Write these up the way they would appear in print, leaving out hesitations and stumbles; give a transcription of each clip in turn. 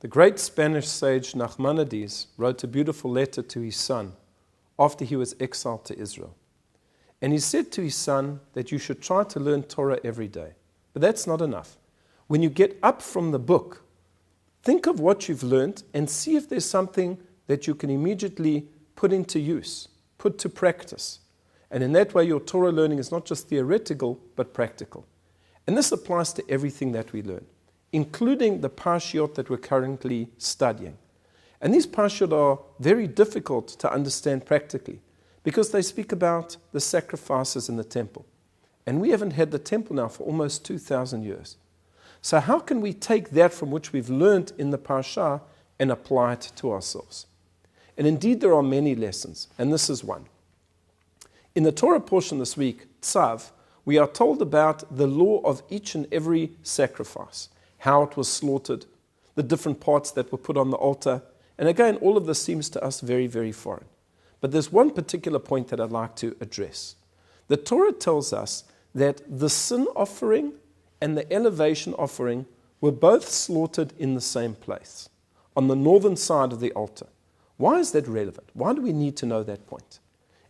The great Spanish sage Nachmanides wrote a beautiful letter to his son after he was exiled to Israel. And he said to his son that you should try to learn Torah every day. But that's not enough. When you get up from the book, think of what you've learned and see if there's something that you can immediately put into use, put to practice. And in that way, your Torah learning is not just theoretical, but practical. And this applies to everything that we learn, including the parshiot that we're currently studying. And these parshiot are very difficult to understand practically because they speak about the sacrifices in the temple. And we haven't had the temple now for almost 2,000 years. So how can we take that from which we've learned in the parsha and apply it to ourselves? And indeed, there are many lessons, and this is one. In the Torah portion this week, Tzav, we are told about the law of each and every sacrifice, how it was slaughtered, the different parts that were put on the altar. And again, all of this seems to us very, very foreign. But there's one particular point that I'd like to address. The Torah tells us that the sin offering and the elevation offering were both slaughtered in the same place, on the northern side of the altar. Why is that relevant? Why do we need to know that point?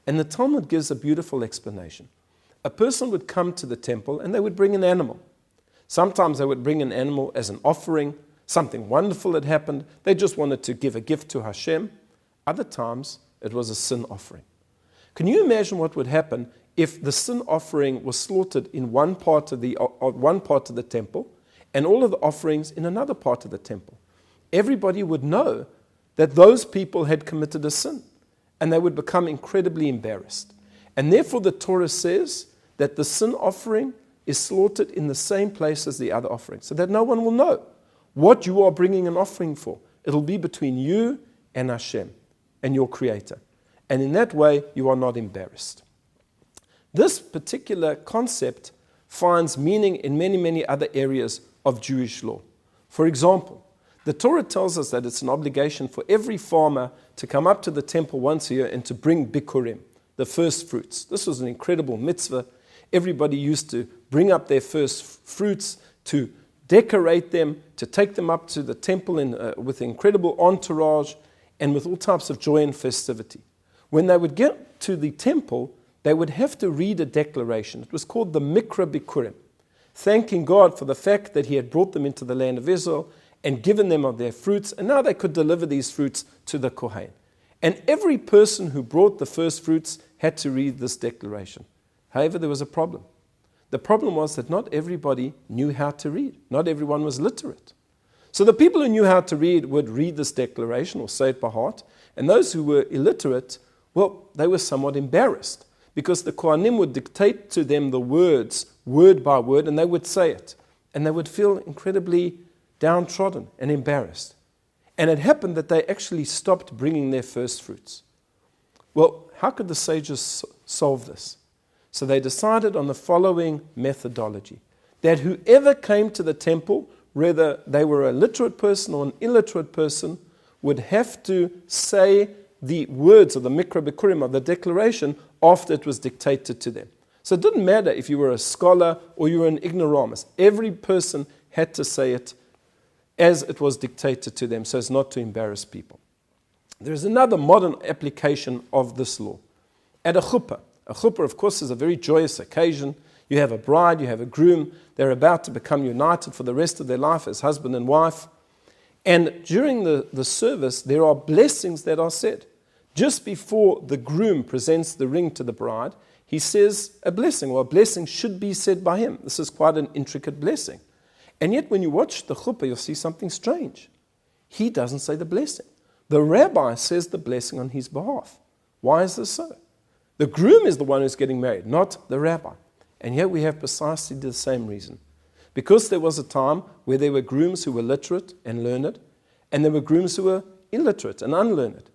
And the Talmud gives a beautiful explanation. A person would come to the temple and they would bring an animal. Sometimes they would bring an animal as an offering. Something wonderful had happened. They just wanted to give a gift to Hashem. Other times, it was a sin offering. Can you imagine what would happen if the sin offering was slaughtered in one part of the temple and all of the offerings in another part of the temple? Everybody would know that those people had committed a sin, and they would become incredibly embarrassed. And therefore, the Torah says that the sin offering is slaughtered in the same place as the other offering, so that no one will know what you are bringing an offering for. It'll be between you and Hashem and your Creator. And in that way, you are not embarrassed. This particular concept finds meaning in many, many other areas of Jewish law. For example, the Torah tells us that it's an obligation for every farmer to come up to the temple once a year and to bring bikurim, the first fruits. This was an incredible mitzvah. Everybody used to bring up their first fruits, to decorate them, to take them up to the temple with incredible entourage and with all types of joy and festivity. When they would get to the temple, they would have to read a declaration. It was called the Mikra Bikurim, thanking God for the fact that He had brought them into the land of Israel and given them of their fruits, and now they could deliver these fruits to the Kohen. And every person who brought the first fruits had to read this declaration. However, there was a problem. The problem was that not everybody knew how to read. Not everyone was literate. So the people who knew how to read would read this declaration or say it by heart, and those who were illiterate, well, they were somewhat embarrassed because the Kohanim would dictate to them the words, word by word, and they would say it. And they would feel incredibly downtrodden and embarrassed. And it happened that they actually stopped bringing their first fruits. Well, how could the sages solve this? So they decided on the following methodology, that whoever came to the temple, whether they were a literate person or an illiterate person, would have to say the words of the Mikra Bikurim, of the declaration, after it was dictated to them. So it didn't matter if you were a scholar or you were an ignoramus. Every person had to say it as it was dictated to them, so as not to embarrass people. There is another modern application of this law. At a chuppah, of course, is a very joyous occasion. You have a bride, you have a groom. They're about to become united for the rest of their life as husband and wife. And during the service, there are blessings that are said. Just before the groom presents the ring to the bride, he says a blessing, or a blessing should be said by him. This is quite an intricate blessing. And yet when you watch the chuppah, you'll see something strange. He doesn't say the blessing. The rabbi says the blessing on his behalf. Why is this so? The groom is the one who's getting married, not the rabbi. And yet we have precisely the same reason. Because there was a time where there were grooms who were literate and learned, and there were grooms who were illiterate and unlearned.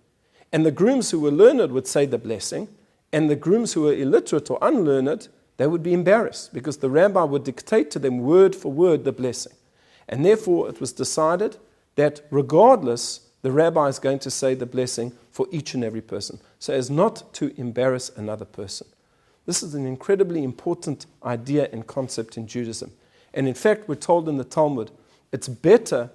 And the grooms who were learned would say the blessing, and the grooms who were illiterate or unlearned, they would be embarrassed because the rabbi would dictate to them word for word the blessing. And therefore it was decided that regardless, the rabbi is going to say the blessing for each and every person, so as not to embarrass another person. This is an incredibly important idea and concept in Judaism. And in fact, we're told in the Talmud, it's better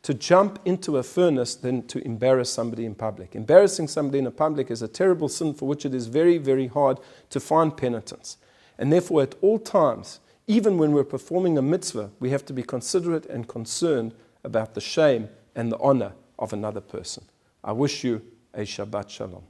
to to jump into a furnace than to embarrass somebody in public. Embarrassing somebody in a public is a terrible sin for which it is very, very hard to find penitence. And therefore, at all times, even when we're performing a mitzvah, we have to be considerate and concerned about the shame and the honor of another person. I wish you a Shabbat Shalom.